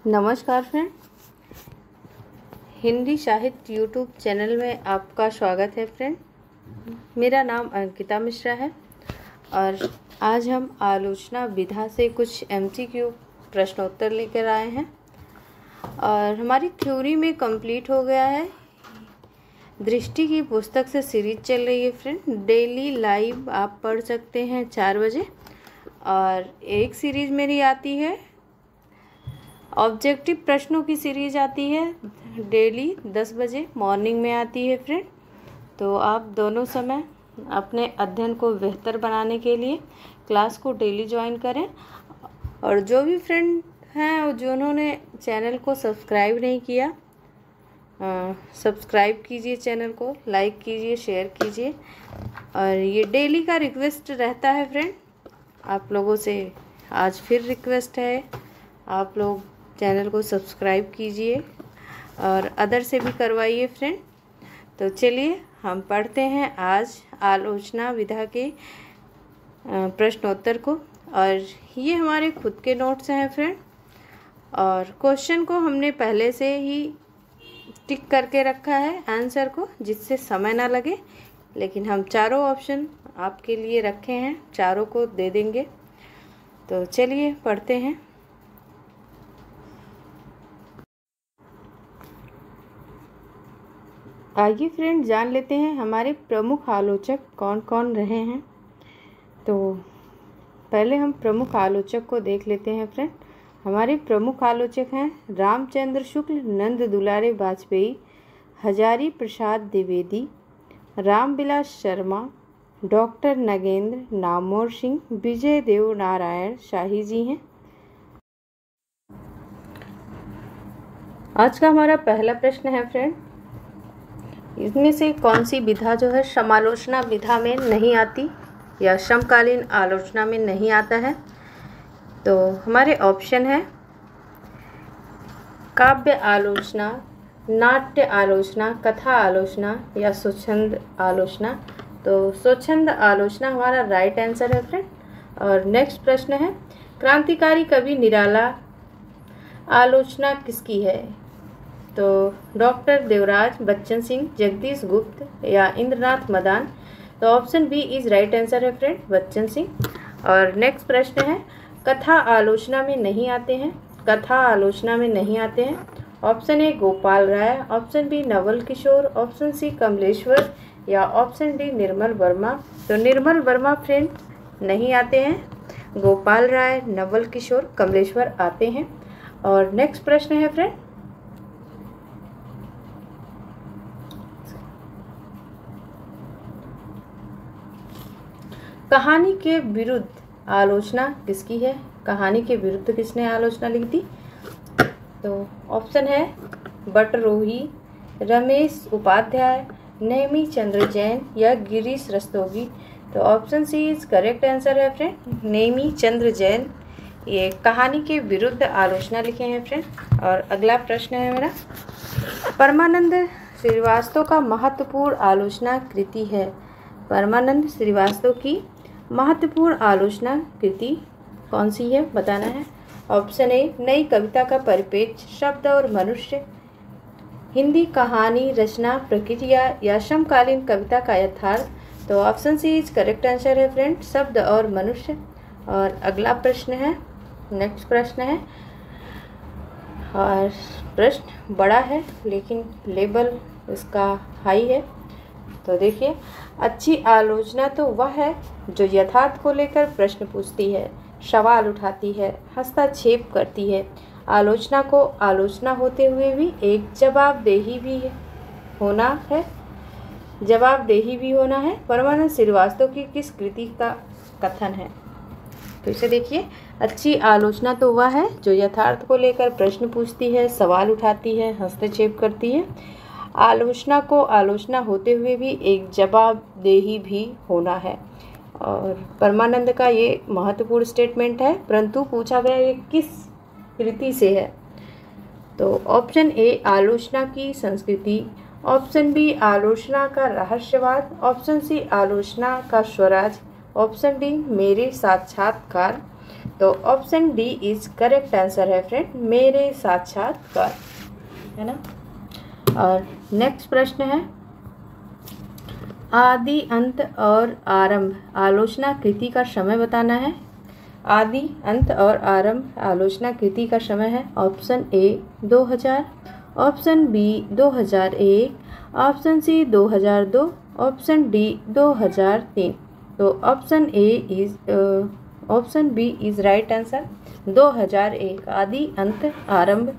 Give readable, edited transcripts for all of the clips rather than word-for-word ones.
नमस्कार फ्रेंड, हिंदी साहित्य YouTube channel में आपका स्वागत है फ्रेंड। मेरा नाम अंकिता मिश्रा है और आज हम आलोचना विधा से कुछ एमसीक्यू प्रश्नोत्तर लेकर आए हैं और हमारी थ्योरी में कंप्लीट हो गया है। दृष्टि की पुस्तक से सीरीज चल रही है फ्रेंड। डेली लाइव आप पढ़ सकते हैं 4 बजे और एक सीरीज़ मेरी आती है, ऑब्जेक्टिव प्रश्नों की सीरीज आती है डेली 10 बजे मॉर्निंग में आती है फ्रेंड। तो आप दोनों समय अपने अध्ययन को बेहतर बनाने के लिए क्लास को डेली ज्वाइन करें। और जो भी फ्रेंड हैं जिन्होंने चैनल को सब्सक्राइब नहीं किया, सब्सक्राइब कीजिए, चैनल को लाइक कीजिए, शेयर कीजिए। और ये डेली का रिक्वेस्ट रहता है फ्रेंड, आप लोगों से आज फिर रिक्वेस्ट है, आप लोग चैनल को सब्सक्राइब कीजिए और अदर से भी करवाइए फ्रेंड। तो चलिए हम पढ़ते हैं आज आलोचना विधा के प्रश्नोत्तर को। और ये हमारे खुद के नोट्स हैं फ्रेंड और क्वेश्चन को हमने पहले से ही टिक करके रखा है आंसर को, जिससे समय ना लगे। लेकिन हम चारों ऑप्शन आपके लिए रखे हैं, चारों को दे देंगे। तो चलिए पढ़ते हैं। आइए फ्रेंड जान लेते हैं हमारे प्रमुख आलोचक कौन कौन रहे हैं। तो पहले हम प्रमुख आलोचक को देख लेते हैं फ्रेंड। हमारे प्रमुख आलोचक हैं रामचंद्र शुक्ल, नंद दुलारे वाजपेयी, हजारी प्रसाद द्विवेदी, रामविलास शर्मा, डॉक्टर नगेंद्र, नामोर सिंह, विजय देव नारायण शाही जी हैं। आज का हमारा पहला प्रश्न है फ्रेंड, इसमें से कौन सी विधा जो है समालोचना विधा में नहीं आती या समकालीन आलोचना में नहीं आता है। तो हमारे ऑप्शन है काव्य आलोचना, नाट्य आलोचना, कथा आलोचना या स्वच्छंद आलोचना। तो स्वच्छंद आलोचना हमारा राइट आंसर है फ्रेंड। और नेक्स्ट प्रश्न है क्रांतिकारी कवि निराला आलोचना किसकी है। तो डॉक्टर देवराज, बच्चन सिंह, जगदीश गुप्त या इंद्रनाथ मदान। तो option B is right answer है फ्रेंड, बच्चन सिंह। और नेक्स्ट प्रश्न है कथा आलोचना में नहीं आते हैं, कथा आलोचना में नहीं आते हैं। Option A Gopal Rai, option B Naval Kishore, option C Kamleshwar या ऑप्शन डी निर्मल वर्मा। तो निर्मल वर्मा फ्रेंड नहीं आते हैं, गोपाल राय, नवल किशोर, कमलेश्वर आते हैं। और नेक्स्ट प्रश्न है फ्रेंड कहानी के विरुद्ध आलोचना किसकी है। कहानी के विरुद्ध किसने आलोचना लिखी थी। तो ऑप्शन है बटरोही, रमेश उपाध्याय, नेमी चंद्र जैन या गिरीश रस्तोगी। तो option C is correct answer है फ्रेंड, नेमी चंद्र जैन ये कहानी के विरुद्ध आलोचना लिखे हैं फ्रेंड। और अगला प्रश्न है मेरा परमानंद श्रीवास्तव का महत्वपूर्ण आलोचना कृति है। परमानंद श्रीवास्तव की महत्वपूर्ण आलोचना कृति कौन सी है बताना है। ऑप्शन ए नई कविता का परिपेक्ष, शब्द और मनुष्य, हिंदी कहानी रचना प्रक्रिया या समकालीन कविता का यथार्थ। तो option C is correct answer है फ्रेंड, शब्द और मनुष्य। और अगला प्रश्न है, नेक्स्ट प्रश्न है और प्रश्न बड़ा है लेकिन लेवल इसका हाई है। तो देखिए, अच्छी आलोचना तो वह है जो यथार्थ को लेकर प्रश्न पूछती है, सवाल उठाती है, हस्तक्षेप करती है। आलोचना को आलोचना होते हुए भी एक जवाबदेही भी होना है। परमानंद श्रीवास्तव की किस कृति का कथन है। तो इसे देखिए, अच्छी आलोचना तो वह है जो यथार्थ को लेकर प्रश्न पूछती है, सवाल उठाती है, हस्तक्षेप करती है। आलोचना को आलोचना होते हुए भी एक जवाबदेही भी होना है। और परमानंद का ये महत्वपूर्ण स्टेटमेंट है, परंतु पूछा गया ये किस कृति से है। तो ऑप्शन ए आलोचना की संस्कृति, ऑप्शन बी आलोचना का रहस्यवाद, ऑप्शन सी आलोचना का स्वराज, ऑप्शन डी मेरे साक्षात्कार। तो option D is correct answer है फ्रेंड, मेरे साक्षात्कार, है ना। और नेक्स्ट प्रश्न है, आदि, अंत और आरंभ आलोचना कृति का समय बताना है। आदि, अंत और आरंभ आलोचना कृति का समय है option A 2000, option B 2001, option C 2002, option D 2003। तो option B is right answer, 2001। आदि, अंत, आरंभ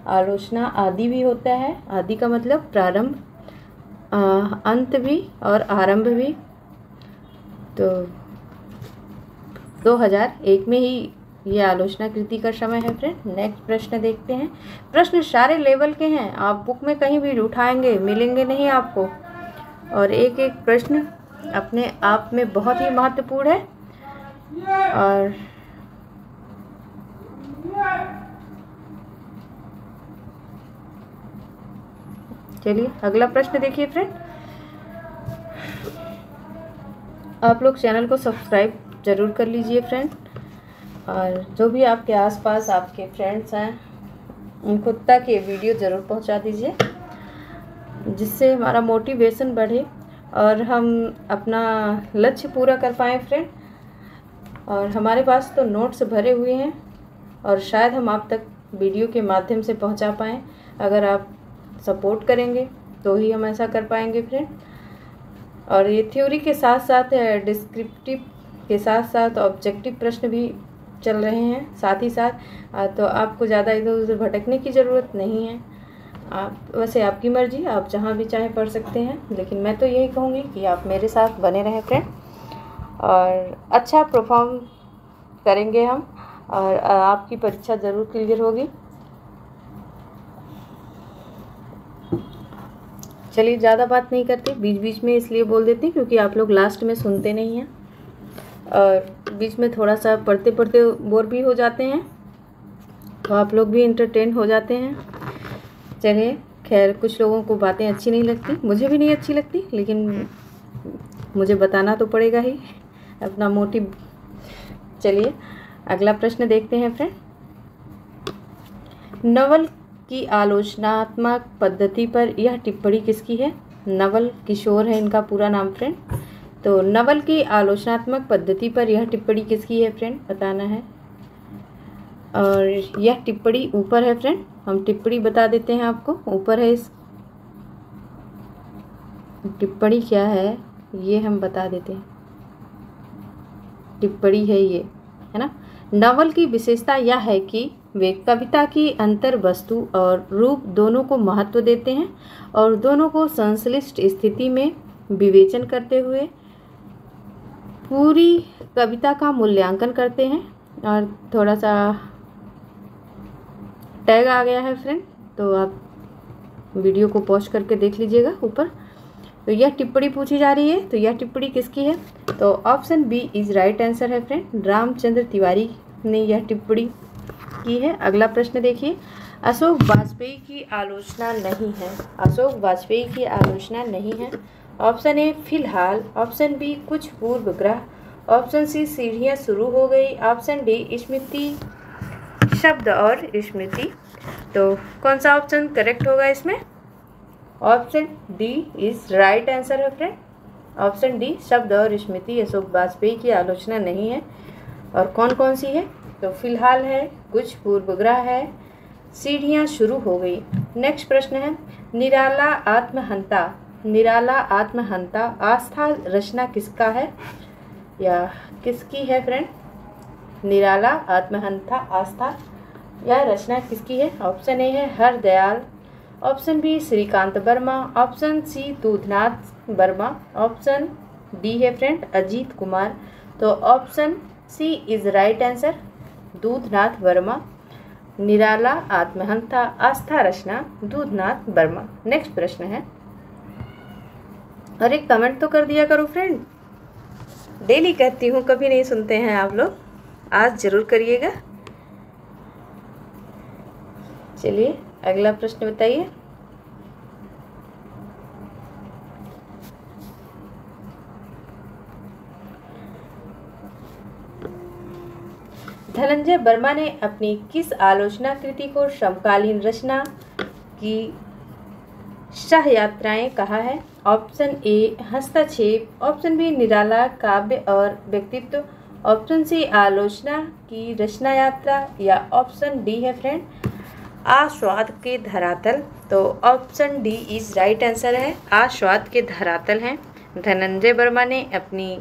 आलोचना, आदि भी होता है, आदि का मतलब प्रारंभ, अंत भी और आरंभ भी। तो 2001 में ही ये आलोचना कृति का समय है फ्रेंड। नेक्स्ट प्रश्न देखते हैं। प्रश्न सारे लेवल के हैं, आप बुक में कहीं भी उठाएंगे मिलेंगे नहीं आपको, और एक एक प्रश्न अपने आप में बहुत ही महत्वपूर्ण है। और चलिए अगला प्रश्न देखिए फ्रेंड। आप लोग चैनल को सब्सक्राइब ज़रूर कर लीजिए फ्रेंड, और जो भी आपके आसपास आपके फ्रेंड्स हैं उनको तक ये वीडियो ज़रूर पहुंचा दीजिए, जिससे हमारा मोटिवेशन बढ़े और हम अपना लक्ष्य पूरा कर पाएँ फ्रेंड। और हमारे पास तो नोट्स भरे हुए हैं और शायद हम आप तक वीडियो के माध्यम से पहुंचा पाएँ। अगर आप सपोर्ट करेंगे तो ही हम ऐसा कर पाएंगे फ्रेंड। और ये थ्योरी के साथ साथ डिस्क्रिप्टिव के साथ साथ ऑब्जेक्टिव प्रश्न भी चल रहे हैं साथ ही साथ, तो आपको ज़्यादा इधर उधर भटकने की ज़रूरत नहीं है। आप वैसे आपकी मर्ज़ी, आप जहाँ भी चाहे पढ़ सकते हैं, लेकिन मैं तो यही कहूँगी कि आप मेरे साथ बने रहें फ्रेंड, और अच्छा परफॉर्म करेंगे हम, और आपकी परीक्षा ज़रूर क्लियर होगी। चलिए ज़्यादा बात नहीं करते, बीच बीच में इसलिए बोल देते हैं क्योंकि आप लोग लास्ट में सुनते नहीं हैं, और बीच में थोड़ा सा पढ़ते पढ़ते बोर भी हो जाते हैं, तो आप लोग भी इंटरटेन हो जाते हैं। चलिए खैर, कुछ लोगों को बातें अच्छी नहीं लगती, मुझे भी नहीं अच्छी लगती, लेकिन मुझे बताना तो पड़ेगा ही, अपना मोटिव। चलिए अगला प्रश्न देखते हैं फ्रेंड। नवल की आलोचनात्मक पद्धति पर यह टिप्पणी किसकी है? नवल किशोर है इनका पूरा नाम फ्रेंड। तो नवल की आलोचनात्मक पद्धति पर यह टिप्पणी किसकी है फ्रेंड, बताना है। और यह टिप्पणी ऊपर है फ्रेंड, हम टिप्पणी बता देते हैं आपको, ऊपर है। इस टिप्पणी क्या है ये हम बता देते हैं, टिप्पणी है ये, है ना। नवल की विशेषता यह है कि वे कविता की अंतर वस्तु और रूप दोनों को महत्व देते हैं और दोनों को संश्लिष्ट स्थिति में विवेचन करते हुए पूरी कविता का मूल्यांकन करते हैं। और थोड़ा सा टैग आ गया है फ्रेंड, तो आप वीडियो को पॉज करके देख लीजिएगा ऊपर। तो यह टिप्पणी पूछी जा रही है, तो यह टिप्पणी किसकी है? तो option B is right answer है फ्रेंड, रामचंद्र तिवारी ने यह टिप्पणी की है। अगला प्रश्न देखिए। अशोक वाजपेयी की आलोचना नहीं है, अशोक वाजपेयी की आलोचना नहीं है। ऑप्शन ए फिलहाल, ऑप्शन बी कुछ पूर्वग्रह, ऑप्शन सी सीढ़ियाँ शुरू हो गई, ऑप्शन डी स्मृति, शब्द और स्मृति। तो कौन सा ऑप्शन करेक्ट होगा इसमें? Option D is right answer है फ्रेंड, ऑप्शन डी शब्द और स्मृति अशोक वाजपेयी की आलोचना नहीं है। और कौन कौन सी है? तो फिलहाल है, कुछ पूर्वग्रह है, सीढ़ियाँ शुरू हो गई। नेक्स्ट प्रश्न है, निराला आत्महंता, निराला आत्महंता आस्था रचना किसका है या किसकी है फ्रेंड? निराला आत्महंता आस्था यह रचना किसकी है? ऑप्शन ए है Hardayal, option B Shrikant Verma, option C Doodhnath Verma, option D है फ्रेंड अजीत कुमार। तो option C is right answer, Doodhnath Verma. Nirala Atmahanta Astha रचना दूधनाथ वर्मा। नेक्स्ट प्रश्न है, अरे कमेंट तो कर दिया करो फ्रेंड, डेली कहती हूँ, कभी नहीं सुनते हैं आप लोग, आज जरूर करिएगा। चलिए अगला प्रश्न बताइए। धनंजय वर्मा ने अपनी किस आलोचना कृति को समकालीन रचना की शाह यात्राएं कहा है? ऑप्शन ए हस्तक्षेप, ऑप्शन बी निराला काव्य और व्यक्तित्व, ऑप्शन सी आलोचना की रचना यात्रा, या ऑप्शन डी है फ्रेंड आस्वाद के धरातल। तो option D is right answer है, आस्वाद के धरातल हैं। धनंजय वर्मा ने अपनी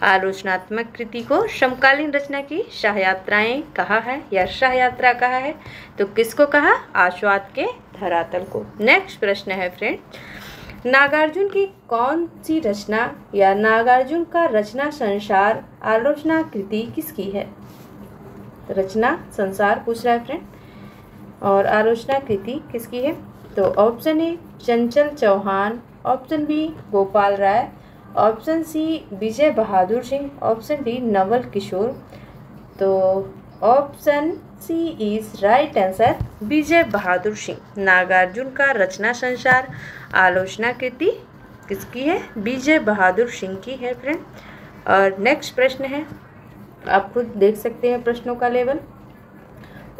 आलोचनात्मक कृति को समकालीन रचना की शाह यात्राएं कहा है या शाह यात्रा कहा है। तो किसको कहा? आस्वाद के धरातल को। नेक्स्ट प्रश्न है फ्रेंड, नागार्जुन की कौन सी रचना या नागार्जुन का रचना संसार आलोचना कृति किसकी है? रचना संसार पूछ रहा है फ्रेंड, और आलोचना कृति किसकी है? तो option A Chanchal Chauhan, option B Gopal Rai, option C Vijay Bahadur Singh, option D Naval Kishore. तो option C is right answer Vijay Bahadur Singh. Nagarjun का रचना संसार आलोचना कृति किसकी है? विजय बहादुर सिंह की है फ्रेंड। और नेक्स्ट प्रश्न है, आप खुद देख सकते हैं प्रश्नों का लेवल।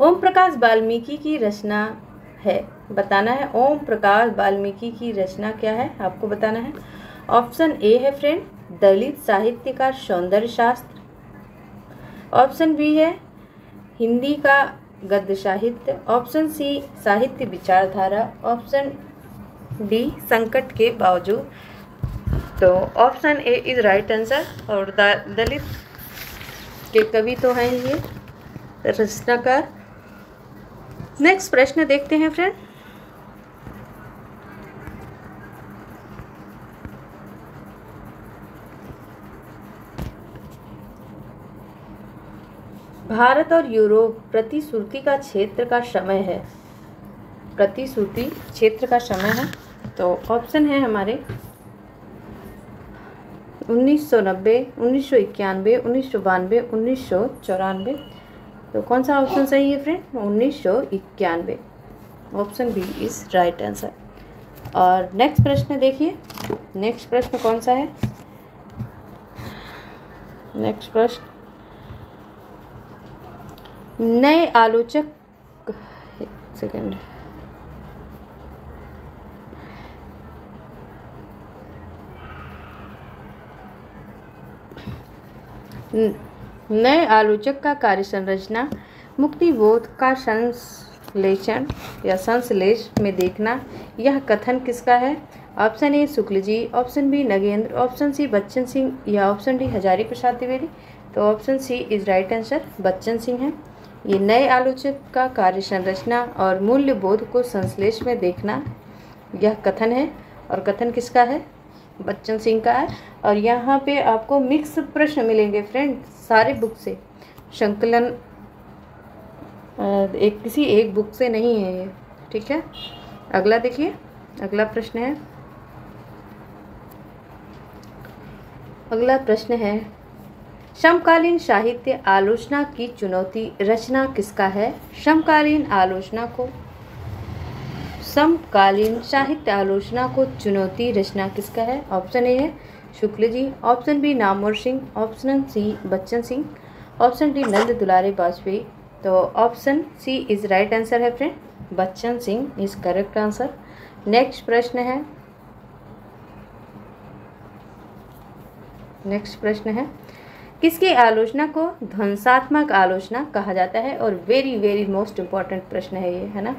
ओम प्रकाश वाल्मीकि की रचना है, बताना है ओम प्रकाश वाल्मीकि की रचना क्या है, आपको बताना है। ऑप्शन ए है फ्रेंड दलित साहित्य का सौंदर्य शास्त्र, ऑप्शन बी है हिंदी का गद्य साहित्य, ऑप्शन सी साहित्य विचारधारा, ऑप्शन डी संकट के बावजूद। तो option A is right answer, और दलित के कवि तो हैं ये रचनाकार। नेक्स्ट प्रश्न देखते हैं फ्रेंड, भारत और यूरोप प्रतिश्रुति का क्षेत्र का समय है, प्रतिश्रुति क्षेत्र का समय है। तो ऑप्शन है हमारे 1990, 1991, 1992, 1994। तो कौन सा ऑप्शन सही है friend? 1991, option B is right answer. और नेक्स्ट प्रश्न देखिए, नेक्स्ट प्रश्न कौन सा है? नेक्स्ट प्रश्न, नए आलोचक, एक सेकेंड, नए आलोचक का कार्य संरचना मुक्तिबोध का संश्लेषण या संश्लेष में देखना, यह कथन किसका है? Option A Shukla ji, option B Nagendra, option C Bachchan Singh, या ऑप्शन डी हजारी प्रसाद द्विवेदी। तो option C is right answer, Bachchan Singh है। ये नए आलोचक का कार्य संरचना और मूल्य बोध को संश्लेष में देखना, यह कथन है, और कथन किसका है? बच्चन सिंह का है। और यहाँ पे आपको मिक्स प्रश्न मिलेंगे फ्रेंड, सारे बुक से, संकलन एक किसी एक बुक से नहीं है ये, ठीक है। अगला देखिए, अगला प्रश्न है, अगला प्रश्न है समकालीन साहित्य आलोचना की चुनौती रचना किसका है? समकालीन आलोचना को, समकालीन साहित्य आलोचना को चुनौती रचना किसका है? ऑप्शन ए है Shukla ji, option B Namvar Singh, option C Bachchan Singh, option D Nand Dulare Vajpeyi. तो option C is right answer है friend, Bachchan Singh is correct answer. Next प्रश्न है, नेक्स्ट प्रश्न है किसकी आलोचना को ध्वंसात्मक आलोचना कहा जाता है? और वेरी वेरी मोस्ट इम्पॉर्टेंट प्रश्न है ये, है ना।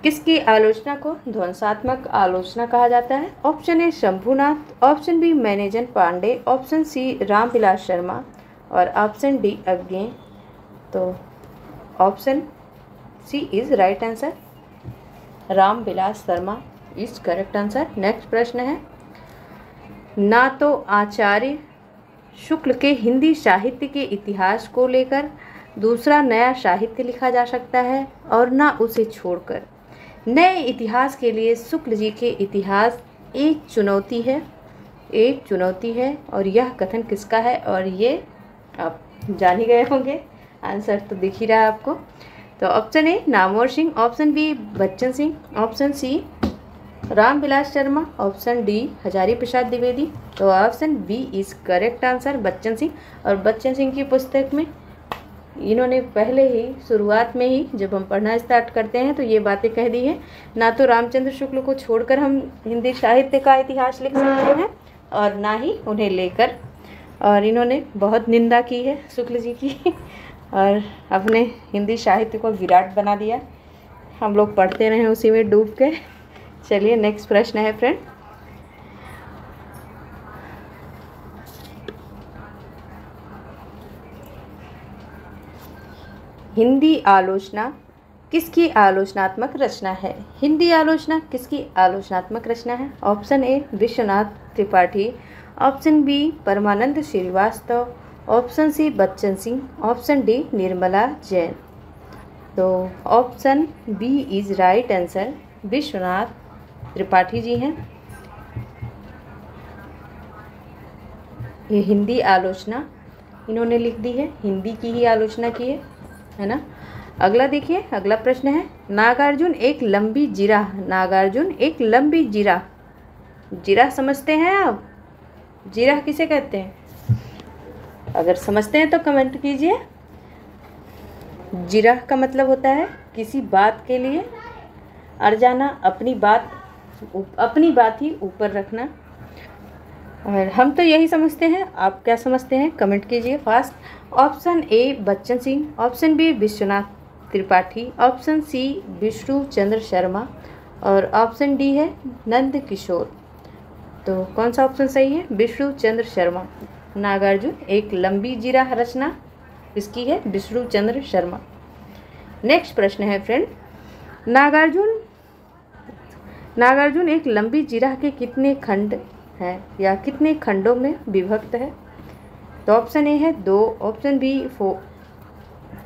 किसकी आलोचना को ध्वंसात्मक आलोचना कहा जाता है? Option A Shambhunath, option B Manager Pandey, option C Ramvilas Sharma, और ऑप्शन डी अज्ञे। तो option C is right answer, Ramvilas Sharma is correct answer. Next प्रश्न है ना तो आचार्य शुक्ल के हिंदी साहित्य के इतिहास को लेकर दूसरा नया साहित्य लिखा जा सकता है और ना उसे छोड़कर। नए इतिहास के लिए शुक्ल जी के इतिहास एक चुनौती है, एक चुनौती है, और यह कथन किसका है? और ये आप जान ही गए होंगे, आंसर तो दिख ही रहा है आपको। तो option A Namvar Singh, option B Bachchan Singh, option C Ramvilas Sharma, option D Hazari Prasad Dwivedi. तो option B is correct answer, Bachchan Singh. और बच्चन सिंह की पुस्तक में इन्होंने पहले ही शुरुआत में ही जब हम पढ़ना स्टार्ट करते हैं तो ये बातें कह दी हैं, ना तो रामचंद्र शुक्ल को छोड़कर हम हिंदी साहित्य का इतिहास लिख सकते हैं और ना ही उन्हें लेकर। और इन्होंने बहुत निंदा की है शुक्ल जी की और अपने हिंदी साहित्य को विराट बना दिया। हम लोग पढ़ते रहे उसी में डूब के। चलिए नेक्स्ट प्रश्न है फ्रेंड, हिंदी आलोचना किसकी आलोचनात्मक रचना है? हिंदी आलोचना किसकी आलोचनात्मक रचना है? Option A Vishwanath Tripathi, option B Parmanand Srivastava, option C Bachchan Singh, option D Nirmala Jain. तो option B is right answer, Vishwanath Tripathi ji हैं। ये हिंदी आलोचना इन्होंने लिख दी है, हिंदी की ही आलोचना की है ना। अगला देखिए, अगला प्रश्न है, नागार्जुन एक लंबी जिराह, नागार्जुन एक लंबी जिराह, जिराह समझते हैं आप? जिराह किसे कहते हैं? अगर समझते हैं तो कमेंट कीजिए। जिराह का मतलब होता है किसी बात के लिए अड़ जाना, अपनी बात ही ऊपर रखना। और हम तो यही समझते हैं, आप क्या समझते हैं कमेंट कीजिए fast. Option A Bachchan Singh, option B Vishwanath Tripathi, option C Vishnu Chandra Sharma और ऑप्शन डी है नंद किशोर। तो कौन सा ऑप्शन सही है? विष्णु चंद्र शर्मा। नागार्जुन एक लंबी जिराह रचना किसकी है? विष्णु चंद्र शर्मा। नेक्स्ट प्रश्न है फ्रेंड, नागार्जुन एक लंबी जिराह के कितने खंड हैं या कितने खंडों में विभक्त है? तो ऑप्शन ए है 2, option B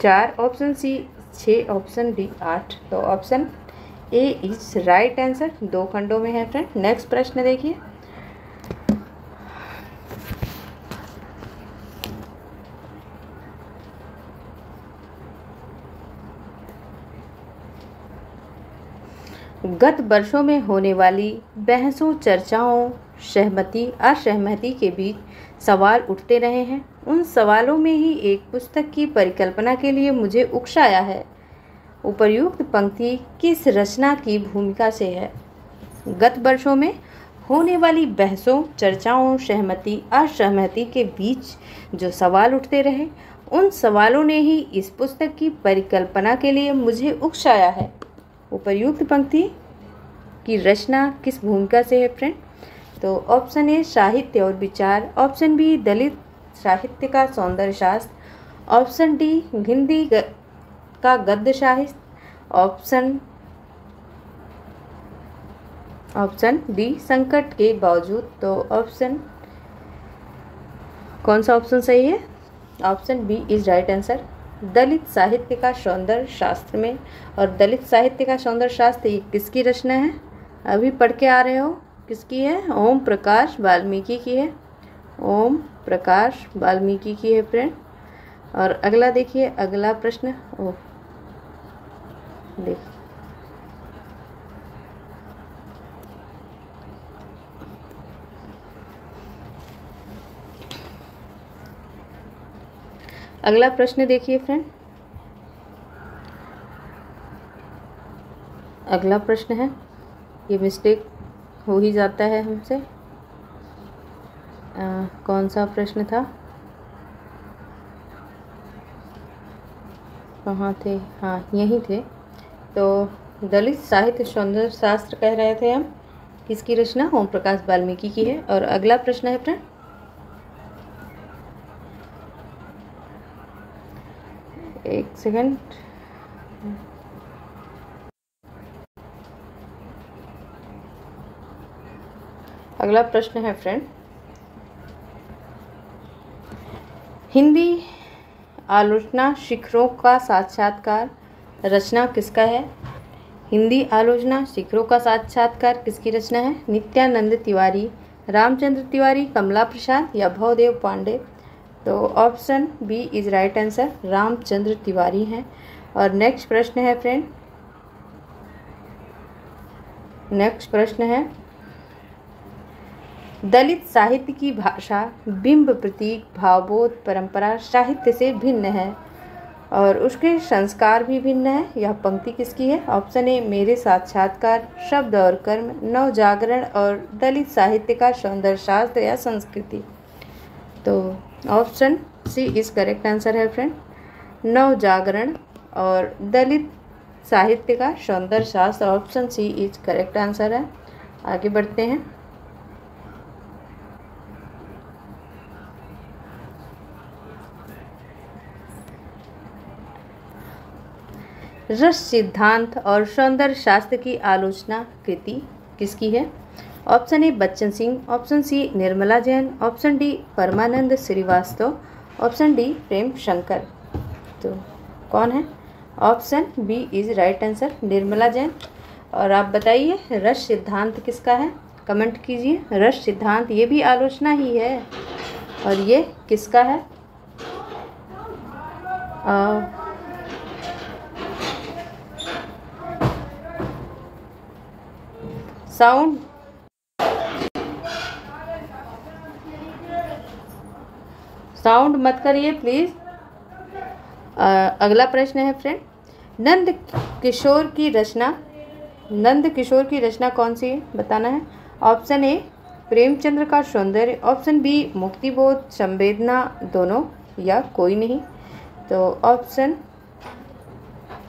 4, option C 6, option D 8। तो option A is right answer, 2 खंडों में है फ्रेंड। नेक्स्ट प्रश्न देखिए, गत वर्षों में होने वाली बहसों, चर्चाओं, सहमति असहमति के बीच सवाल उठते रहे हैं। उन सवालों में ही एक पुस्तक की परिकल्पना के लिए मुझे उकसाया है। उपर्युक्त पंक्ति किस रचना की भूमिका से है? गत वर्षों में होने वाली बहसों, चर्चाओं, सहमति असहमति के बीच जो सवाल उठते रहे, उन सवालों ने ही इस पुस्तक की परिकल्पना के लिए मुझे उकसाया है। उपर्युक्त पंक्ति की रचना किस भूमिका से है फ्रेंड? तो ऑप्शन ए साहित्य और विचार, ऑप्शन बी दलित साहित्य का सौंदर्य शास्त्र, ऑप्शन डी हिंदी का गद्य साहित्य, ऑप्शन डी संकट के बावजूद। तो ऑप्शन कौन सा ऑप्शन सही है? Option B is right answer, दलित साहित्य का सौंदर्य शास्त्र में। और दलित साहित्य का सौंदर्य शास्त्र ये किसकी रचना है? अभी पढ़ के आ रहे हो, किसकी है? ओम प्रकाश वाल्मीकि की है, ओम प्रकाश वाल्मीकि की है फ्रेंड। और अगला देखिए, अगला प्रश्न देखिए, अगला प्रश्न देखिए फ्रेंड, अगला प्रश्न है, ये मिस्टेक हो ही जाता है हमसे। कौन सा प्रश्न था? कहाँ थे? हाँ यहीं थे। तो दलित साहित्य सौंदर्य शास्त्र कह रहे थे हम, किसकी रचना? ओम प्रकाश वाल्मीकि की है। और अगला प्रश्न है फ्रेंड, एक सेकंड, अगला प्रश्न है फ्रेंड, हिंदी आलोचना शिखरों का साक्षात्कार रचना किसका है? हिंदी आलोचना शिखरों का साक्षात्कार किसकी रचना है? नित्यानंद तिवारी, रामचंद्र तिवारी, कमला प्रसाद या भवदेव पांडे। तो option B is right answer, Ramchandra Tiwari हैं। और नेक्स्ट प्रश्न है फ्रेंड, नेक्स्ट प्रश्न है, दलित साहित्य की भाषा बिंब, प्रतीक, भावबोध, परंपरा साहित्य से भिन्न है। और उसके संस्कार भी भिन्न है। यह पंक्ति किसकी है? ऑप्शन ए मेरे साक्षात्कार, शब्द और कर्म, नव जागरण और दलित साहित्य का सौंदर्य शास्त्र या संस्कृति। तो option C is correct answer है फ्रेंड, नव जागरण और दलित साहित्य का सौंदर्य शास्त्र। Option C is correct answer है। आगे बढ़ते हैं। रस सिद्धांत और सौंदर्य शास्त्र की आलोचना कृति किसकी है? Option A Bachchan Singh, option C Nirmala Jain, option D Parmanand Srivastava, option D Prem Shankar. तो कौन है? Option B is right answer, Nirmala Jain. और आप बताइए रस सिद्धांत किसका है? कमेंट कीजिए। रस सिद्धांत ये भी आलोचना ही है, और ये किसका है? साउंड मत करिए प्लीज। अगला प्रश्न है फ्रेंड, नंद किशोर की रचना कौन सी है? बताना है। ऑप्शन ए प्रेमचंद्र का सौंदर्य, ऑप्शन बी मुक्तिबोध, संवेदना, दोनों या कोई नहीं। तो option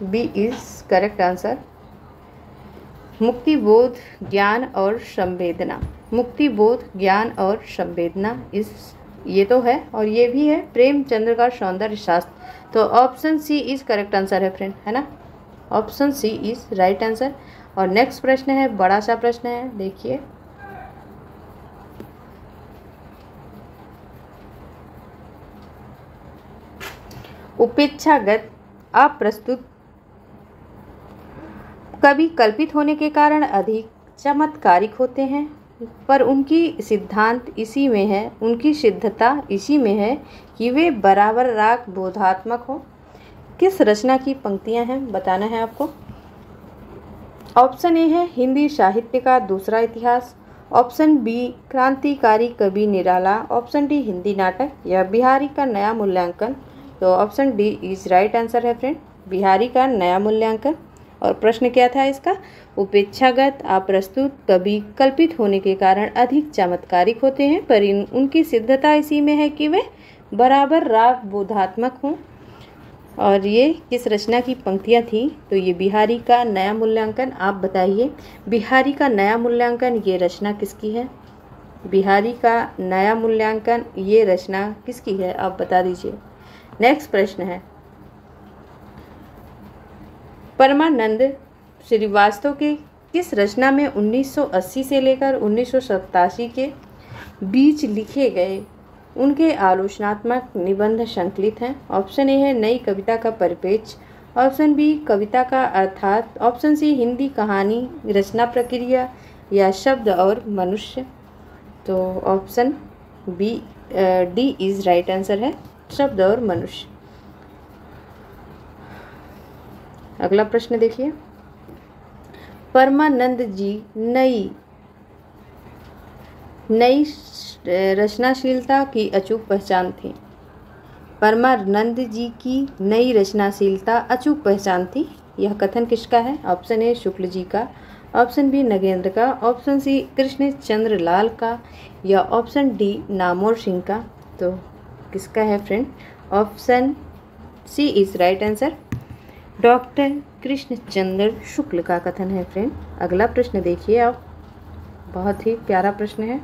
B is correct answer, Muktibodh ज्ञान और संवेदना। मुक्तिबोध ज्ञान और संवेदना इस ये तो है, और ये भी है प्रेमचंद्र का सौंदर्य शास्त्र। तो option C is correct answer है फ्रेंड, है ना? Option C is right answer. और नेक्स्ट प्रश्न है, बड़ा सा प्रश्न है, देखिए। उपेक्षागत अप्रस्तुत कवि कल्पित होने के कारण अधिक चमत्कारिक होते हैं, पर उनकी सिद्धांत इसी में है, उनकी सिद्धता इसी में है कि वे बराबर राग बोधात्मक हो। किस रचना की पंक्तियां हैं? बताना है आपको। ऑप्शन ए है हिंदी साहित्य का दूसरा इतिहास, ऑप्शन बी क्रांतिकारी कवि निराला, ऑप्शन डी हिंदी नाटक या बिहारी का नया मूल्यांकन। तो option D is right answer है फ्रेंड, बिहारी का नया मूल्यांकन। और प्रश्न क्या था इसका? उपेक्षागत अप्रस्तुत कवि कल्पित होने के कारण अधिक चमत्कारिक होते हैं, पर उनकी सिद्धता इसी में है कि वे बराबर राग बोधात्मक हों। और ये किस रचना की पंक्तियाँ थी? तो ये बिहारी का नया मूल्यांकन। आप बताइए बिहारी का नया मूल्यांकन ये रचना किसकी है? बिहारी का नया मूल्यांकन ये रचना किसकी है? आप बता दीजिए। नेक्स्ट प्रश्न है, परमानंद श्रीवास्तव के किस रचना में 1980 से लेकर 1987 के बीच लिखे गए उनके आलोचनात्मक निबंध संकलित हैं? ऑप्शन ए है नई कविता का परिपेक्ष, ऑप्शन बी कविता का अर्थात, ऑप्शन सी हिंदी कहानी रचना प्रक्रिया या शब्द और मनुष्य। तो option B D is right answer है, शब्द और मनुष्य। अगला प्रश्न देखिए, परमानंद जी नई रचनाशीलता की अचूक पहचान थी। परमानंद जी की नई रचनाशीलता अचूक पहचान थी, यह कथन किसका है? ऑप्शन ए शुक्ल जी का, ऑप्शन बी नगेंद्र का, ऑप्शन सी कृष्ण चंद्र लाल का या ऑप्शन डी नामोर सिंह का। तो किसका है friend? Option C is right answer, doctor Krishnachandra Shukla का कथन है फ्रेंड। अगला प्रश्न देखिए आप, बहुत ही प्यारा प्रश्न है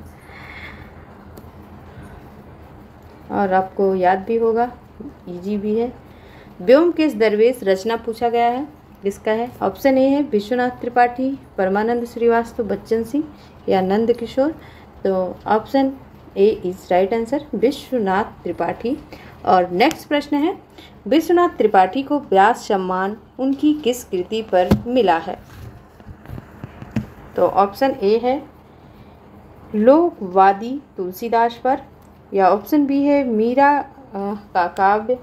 और आपको याद भी होगा, इजी भी है। व्योमकेश दरवेश रचना पूछा गया है, किसका है? ऑप्शन ए है विश्वनाथ त्रिपाठी, परमानंद श्रीवास्तव, बच्चन सिंह या नंद किशोर। तो option A is right answer, Vishwanath Tripathi. और नेक्स्ट प्रश्न है, विश्वनाथ त्रिपाठी को व्यास सम्मान उनकी किस कृति पर मिला है? तो ऑप्शन ए है लोकवादी तुलसीदास पर, या ऑप्शन बी है मीरा का काव्य,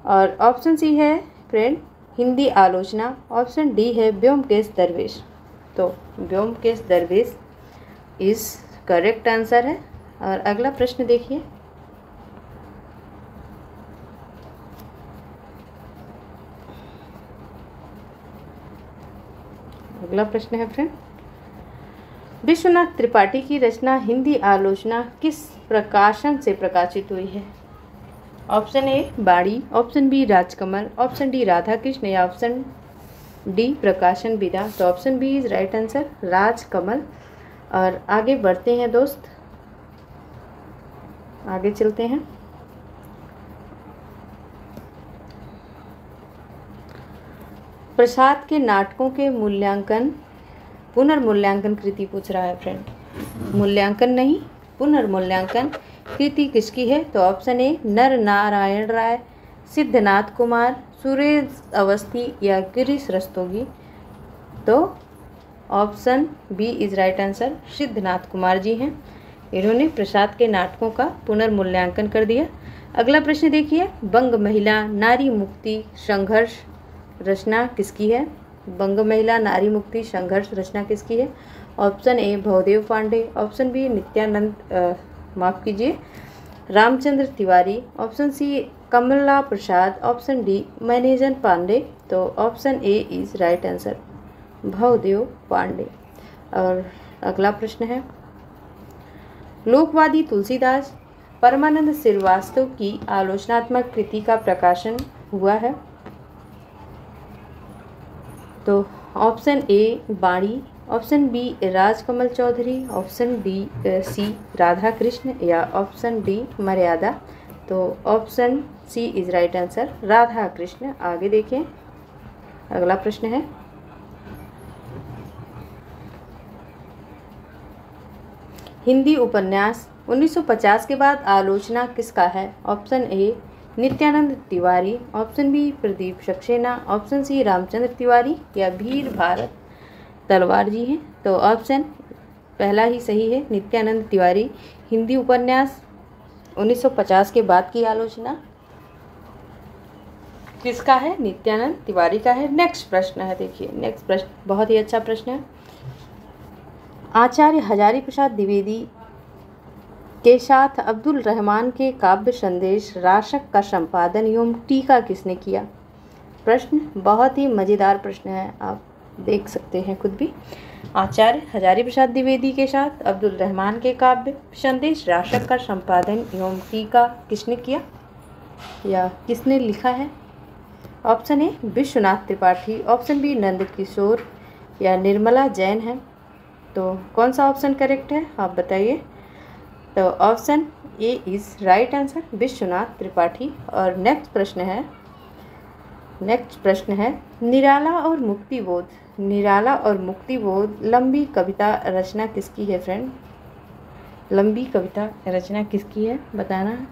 और ऑप्शन सी है फ्रेंड हिंदी आलोचना, ऑप्शन डी है व्योमकेश दरवेश। तो व्योमकेश दरवेश इज करेक्ट आंसर है। और अगला प्रश्न देखिए, अगला प्रश्न है फ्रेंड, विश्वनाथ त्रिपाठी की रचना हिंदी आलोचना किस प्रकाशन से प्रकाशित हुई है? ऑप्शन ए बाड़ी, option B Rajkamal, option D Radha Krishna या ऑप्शन डी प्रकाशन विदा। तो option B is right answer, Rajkamal. और आगे बढ़ते हैं दोस्त, आगे चलते हैं। प्रसाद के नाटकों के मूल्यांकन, पुनर्मूल्यांकन कृति पूछ रहा है फ्रेंड, मूल्यांकन नहीं पुनर्मूल्यांकन कृति किसकी है? तो ऑप्शन ए नर नारायण राय, सिद्धनाथ कुमार, सुरेश अवस्थी या गिरीश रस्तोगी। तो option B is right answer, Siddhnath Kumar ji हैं। इन्होंने प्रसाद के नाटकों का पुनर्मूल्यांकन कर दिया। अगला प्रश्न देखिए, बंग महिला नारी मुक्ति संघर्ष रचना किसकी है? बंग महिला नारी मुक्ति संघर्ष रचना किसकी है? Option A Bhavdev Pandey, option B Nityanand माफ कीजिए Ramchandra Tiwari, option C Kamla Prasad, option D Manager Pandey. तो option A is right answer, Bhavdev Pandey. और अगला प्रश्न है, लोकवादी तुलसीदास परमानंद श्रीवास्तव की आलोचनात्मक कृति का प्रकाशन हुआ है? तो ऑप्शन ए बाड़ी, option B Rajkamal Chaudhary, option D C Radha Krishna या ऑप्शन डी मर्यादा। तो option C is right answer, Radha Krishna. आगे देखें, अगला प्रश्न है, हिंदी उपन्यास 1950 के बाद आलोचना किसका है? Option A Nityanand Tiwari, option B Pradeep Saxena, option C Ramchandra Tiwari या वीर भारत तलवार जी हैं। तो ऑप्शन पहला ही सही है, नित्यानंद तिवारी। हिंदी उपन्यास 1950 के बाद की आलोचना किसका है? नित्यानंद तिवारी का है। नेक्स्ट प्रश्न है, देखिए नेक्स्ट प्रश्न बहुत ही अच्छा प्रश्न है। आचार्य हजारी प्रसाद द्विवेदी के साथ अब्दुल रहमान के काव्य संदेश राशक का संपादन एवं टीका किसने किया? प्रश्न बहुत ही मज़ेदार प्रश्न है, आप देख सकते हैं खुद भी। आचार्य हजारी प्रसाद द्विवेदी के साथ अब्दुल रहमान के काव्य संदेश राशक का संपादन एवं टीका किसने किया या किसने लिखा है? Option A Vishwanath Tripathi, option B Nand Kishore या निर्मला जैन है। तो कौन सा ऑप्शन करेक्ट है आप बताइए? तो option A is right answer, Vishwanath Tripathi. और नेक्स्ट प्रश्न है, निराला और मुक्तिबोध, निराला और मुक्तिबोध लंबी कविता रचना किसकी है फ्रेंड? लंबी कविता रचना किसकी है बताना है।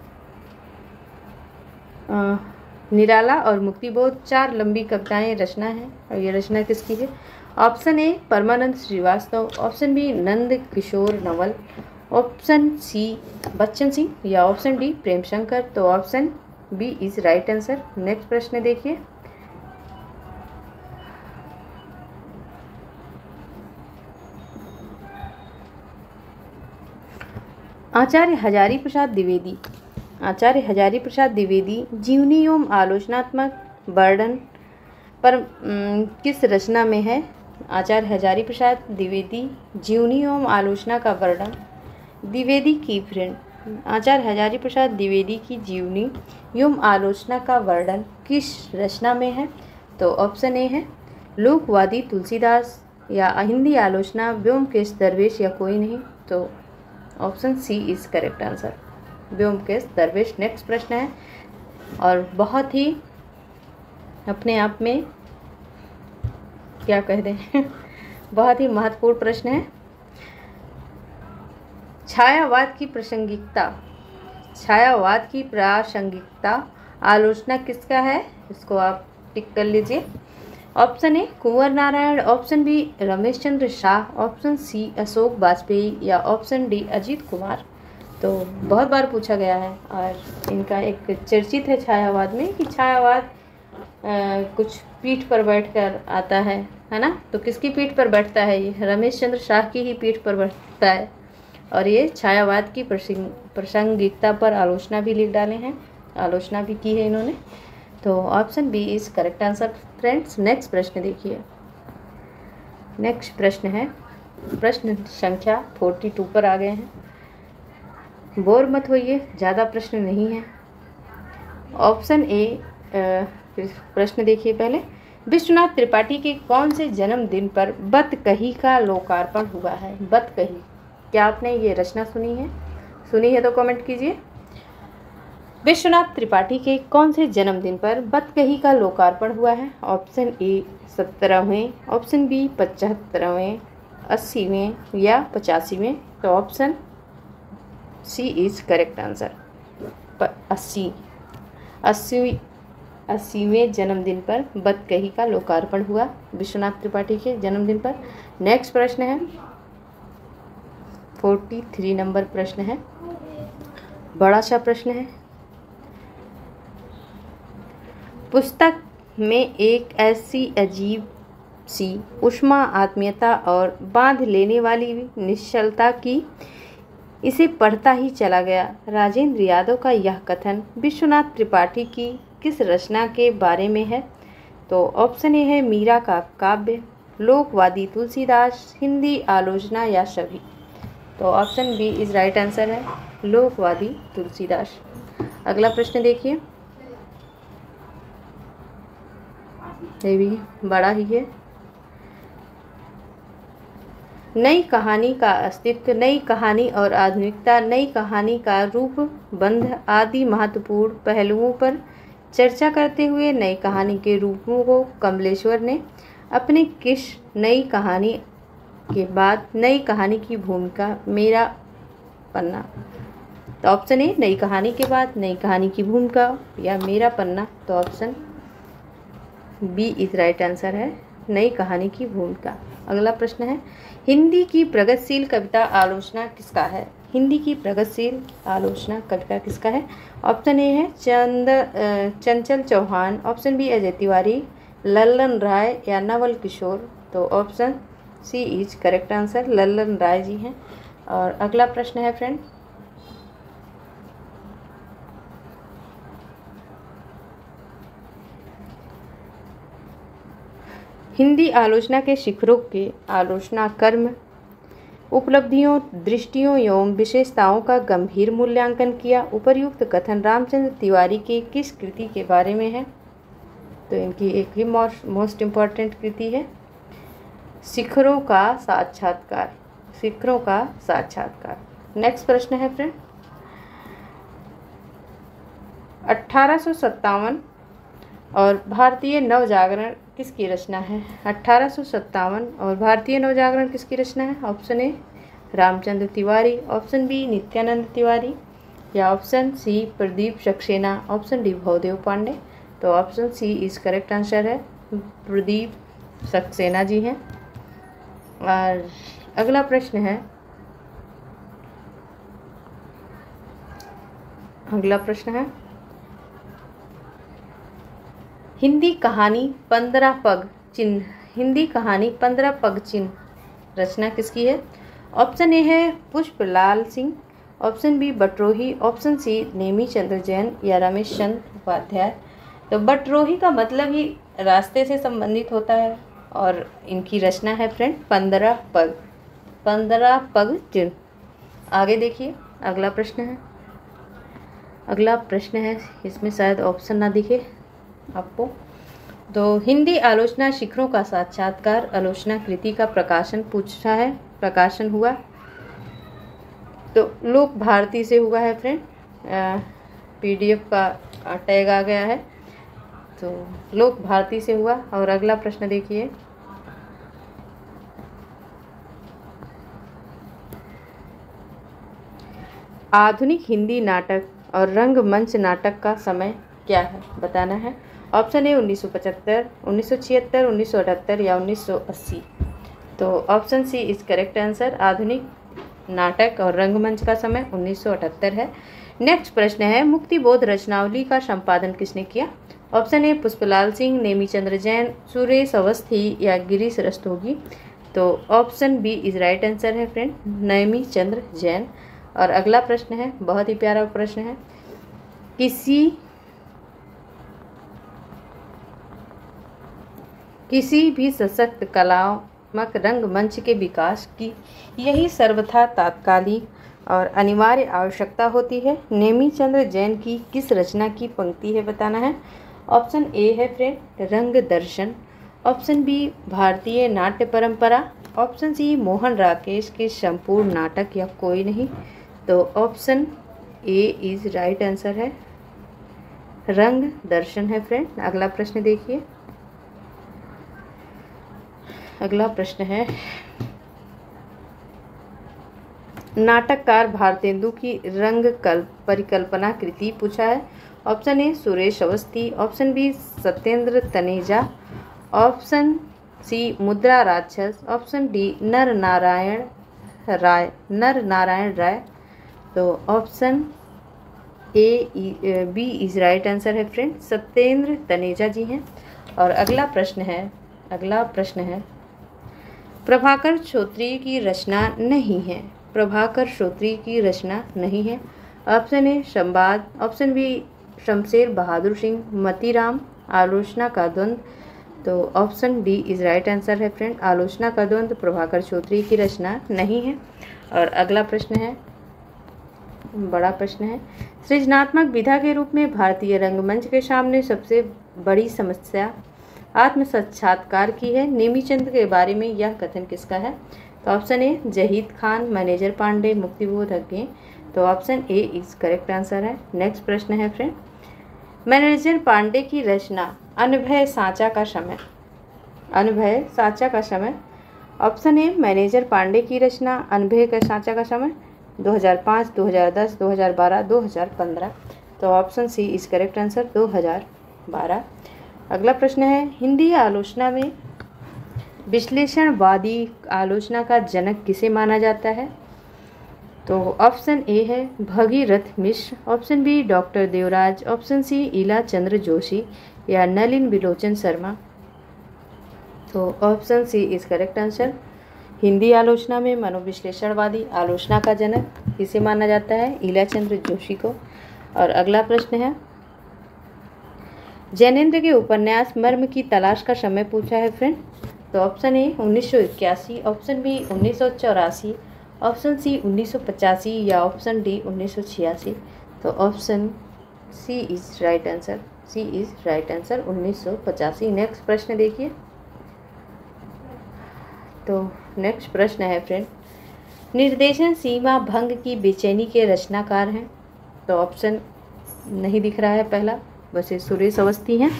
निराला और मुक्तिबोध 4 लंबी कविताएं रचना है और ये रचना किसकी है? Option A Parmanand Srivastava, option B Nand Kishore Naval, option C Bachchan Singh या ऑप्शन डी प्रेम शंकर। तो option B is right answer. Next प्रश्न देखिए, आचार्य हजारी प्रसाद द्विवेदी, आचार्य हजारी प्रसाद द्विवेदी जीवनी एवं आलोचनात्मक वर्णन पर किस रचना में है? आचार्य हजारी प्रसाद द्विवेदी जीवनी एवं आलोचना का वर्णन, द्विवेदी की फ्रेंड आचार्य हजारी प्रसाद द्विवेदी की जीवनी एवं आलोचना का वर्णन किस रचना में है? तो ऑप्शन ए है लोकवादी तुलसीदास या हिंदी आलोचना व्योमकेश दरवेश या कोई नहीं। तो option C is correct answer, Vyomkesh Darvesh. Next प्रश्न है और बहुत ही अपने आप में क्या कह दें बहुत ही महत्वपूर्ण प्रश्न है। छायावाद की प्रासंगिकता, छायावाद की प्रासंगिकता आलोचना किसका है? इसको आप टिक कर लीजिए। Option A Kunwar Narayan, option B Ramesh Chandra Shah, option C Ashok Vajpeyi या ऑप्शन डी अजीत कुमार। तो बहुत बार पूछा गया है और इनका एक चर्चित है छायावाद में कि छायावाद कुछ पीठ पर बैठकर आता है ना? तो किसकी पीठ पर बैठता है? ये रमेश चंद्र शाह की ही पीठ पर बैठता है और ये छायावाद की प्रासंगिकता पर आलोचना भी लिख डाले हैं, आलोचना भी की है इन्होंने। तो option B is correct answer friends. Next प्रश्न देखिए, नेक्स्ट प्रश्न है, प्रश्न संख्या 42 पर आ गए हैं। बोर मत होइए, ज़्यादा प्रश्न नहीं है। ऑप्शन ए, प्रश्न देखिए पहले, विश्वनाथ त्रिपाठी के कौन से जन्मदिन पर बतकही का लोकार्पण हुआ है? बतकही, क्या आपने ये रचना सुनी है? सुनी है तो कमेंट कीजिए। विश्वनाथ त्रिपाठी के कौन से जन्मदिन पर बतकही का लोकार्पण हुआ है? ऑप्शन ए 17वें, ऑप्शन बी 75वें, 80वें या 85वें। तो option C is correct answer. 80वें जन्मदिन पर बतकही का लोकार्पण हुआ विश्वनाथ त्रिपाठी के जन्मदिन पर। नेक्स्ट प्रश्न है, 43 नंबर प्रश्न है, बड़ा सा प्रश्न है। पुस्तक में एक ऐसी अजीब सी ऊष्मा, आत्मीयता और बांध लेने वाली निश्चलता की इसे पढ़ता ही चला गया। राजेंद्र यादव का यह कथन विश्वनाथ त्रिपाठी की किस रचना के बारे में है? तो ऑप्शन ए है मीरा का काव्य, लोकवादी तुलसीदास, हिंदी आलोचना या सभी। तो option B is right answer है, लोकवादी तुलसीदास। अगला प्रश्न देखिए, ये भी बड़ा ही है। नई कहानी का अस्तित्व, नई कहानी और आधुनिकता, नई कहानी का रूप बंध आदि महत्वपूर्ण पहलुओं पर चर्चा करते हुए नई कहानी के रूपों को कमलेश्वर ने अपने किस नई कहानी के बाद नई कहानी की भूमिका मेरा पन्ना? तो ऑप्शन ए नई कहानी के बाद नई कहानी की भूमिका या मेरा पन्ना। तो option B is right answer है, नई कहानी की भूमिका। अगला प्रश्न है, हिंदी की प्रगतिशील कविता आलोचना किसका है? हिंदी की प्रगतिशील आलोचना कविता किसका है? ऑप्शन ए है चंचल चौहान, ऑप्शन बी अजय तिवारी, लल्लन राय या नवल किशोर। तो option C is correct answer, Lallan Rai ji हैं। और अगला प्रश्न है फ्रेंड, हिंदी आलोचना के शिखरों के आलोचना कर्म, उपलब्धियों, दृष्टियों एवं विशेषताओं का गंभीर मूल्यांकन किया। उपर्युक्त कथन रामचंद्र तिवारी के किस कृति के बारे में है? तो इनकी एक ही मोस्ट इम्पॉर्टेंट कृति है, शिखरों का साक्षात्कार। शिखरों का साक्षात्कार। नेक्स्ट प्रश्न है फ्रेंड, 1857 और भारतीय नवजागरण किसकी रचना है? 1857 और भारतीय नवजागरण किसकी रचना है? Option A Ramchandra Tiwari, option B Nityanand Tiwari या option C Pradeep Saxena, option D Bhavdev Pandey. तो option C is correct answer है, प्रदीप सक्सेना जी हैं। और अगला प्रश्न है, अगला प्रश्न है, हिंदी कहानी 15 पग चिन्ह, हिंदी कहानी 15 पग चिन्ह रचना किसकी है? ऑप्शन ए है Pushpalal Singh, option B Batrohi, option C Nemi Chandra Jain या रमेश चंद्र उपाध्याय। तो बटरोही का मतलब ही रास्ते से संबंधित होता है और इनकी रचना है फ्रेंड 15 पग, 15 पग चिन्ह। आगे देखिए, अगला प्रश्न है, अगला प्रश्न है, इसमें शायद ऑप्शन ना दिखे आपको। तो हिंदी आलोचना शिखरों का साक्षात्कार आलोचना कृति का प्रकाशन पूछा है, प्रकाशन हुआ तो लोक भारती से हुआ है फ्रेंड। पीडीएफ का टैग आ गया है, तो लोक भारती से हुआ। और अगला प्रश्न देखिए, आधुनिक हिंदी नाटक और रंगमंच नाटक का समय क्या है? बताना है। ऑप्शन ए 1975, 1976, 1978 या 1980। तो option C is correct answer, आधुनिक नाटक और रंगमंच का समय 1978 है। नेक्स्ट प्रश्न है, मुक्तिबोध रचनावली का संपादन किसने किया? ऑप्शन ए पुष्पलाल सिंह, नेमी चंद्र जैन, सुरेश अवस्थी या गिरीश रस्तोगी। तो option B is right answer है फ्रेंड, नेमी चंद्र जैन। और अगला प्रश्न है, बहुत ही प्यारा प्रश्न है, किसी भी सशक्त कलाओं रचनात्मक रंगमंच के विकास की यही सर्वथा तात्कालिक और अनिवार्य आवश्यकता होती है। नेमीचंद्र जैन की किस रचना की पंक्ति है बताना है। ऑप्शन ए है फ्रेंड रंग दर्शन, ऑप्शन बी भारतीय नाट्य परंपरा, ऑप्शन सी मोहन राकेश के संपूर्ण नाटक या कोई नहीं। तो option A is right answer है, रंग दर्शन है फ्रेंड। अगला प्रश्न देखिए, अगला प्रश्न है नाटककार भारतेंदु की रंग परिकल्पना कृति पूछा है। Option A Suresh Awasthi, option B Satyendra Taneja, option C Mudra Rakshas, option D Nar Narayan Rai. तो option A B is right answer है फ्रेंड, सत्येंद्र तनेजा जी हैं। और अगला प्रश्न है प्रभाकर श्रोत्रिय की रचना नहीं है, प्रभाकर श्रोत्रिय की रचना नहीं है। ऑप्शन ए संवाद, ऑप्शन बी शमशेर बहादुर सिंह, मतीराम, आलोचना का द्वंद्व। तो option D is right answer है फ्रेंड, आलोचना का द्वंद्व प्रभाकर श्रोत्रिय की रचना नहीं है। और अगला प्रश्न है, बड़ा प्रश्न है, सृजनात्मक विधा के रूप में भारतीय रंगमंच के सामने सबसे बड़ी समस्या आत्म साक्षात्कार की है। नेमीचंद के बारे में यह कथन किसका है। तो option A Zahid Khan, Manager Pandey, Muktibodh Agyeya. तो option A is correct answer है। नेक्स्ट प्रश्न है फ्रेंड, मैनेजर पांडे की रचना अनभय साँचा का समय, अनभय साँचा का समय। ऑप्शन ए मैनेजर पांडे की रचना अनभय का साँचा का समय 2005, 2010, 2012, 2015। तो option C is correct answer 2012। अगला प्रश्न है हिंदी आलोचना में विश्लेषणवादी आलोचना का जनक किसे माना जाता है। तो ऑप्शन ए है Bhagirath Mishra, option B doctor Devraj, option C Ila Chandra Joshi या नलिन विलोचन शर्मा। तो option C is correct answer, Hindi आलोचना में मनोविश्लेषणवादी आलोचना का जनक किसे माना जाता है, ईला चंद्र जोशी को। और अगला प्रश्न है जैनेन्द्र के उपन्यास मर्म की तलाश का समय पूछा है फ्रेंड। तो option A 1981, option B 1984, option C 1985 या ऑप्शन डी 1986। तो option C is right answer, C is right answer 1985। Next प्रश्न देखिए, तो नेक्स्ट प्रश्न है फ्रेंड निर्देशन सीमा भंग की बेचैनी के रचनाकार हैं। तो ऑप्शन नहीं दिख रहा है, पहला वैसे सुरेश अवस्थी हैं,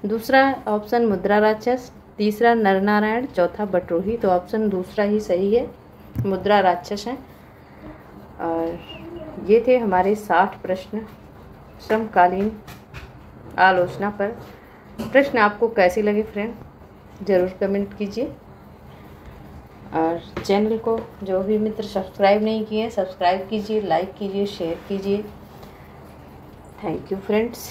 दूसरा ऑप्शन मुद्रा राक्षस, तीसरा नरनारायण, चौथा बटरोही। तो ऑप्शन दूसरा ही सही है, मुद्रा राक्षस हैं। और ये थे हमारे 60 प्रश्न समकालीन आलोचना पर। प्रश्न आपको कैसे लगे फ्रेंड ज़रूर कमेंट कीजिए। और चैनल को जो भी मित्र सब्सक्राइब नहीं किए सब्सक्राइब कीजिए, लाइक कीजिए, शेयर कीजिए। Thank you friends.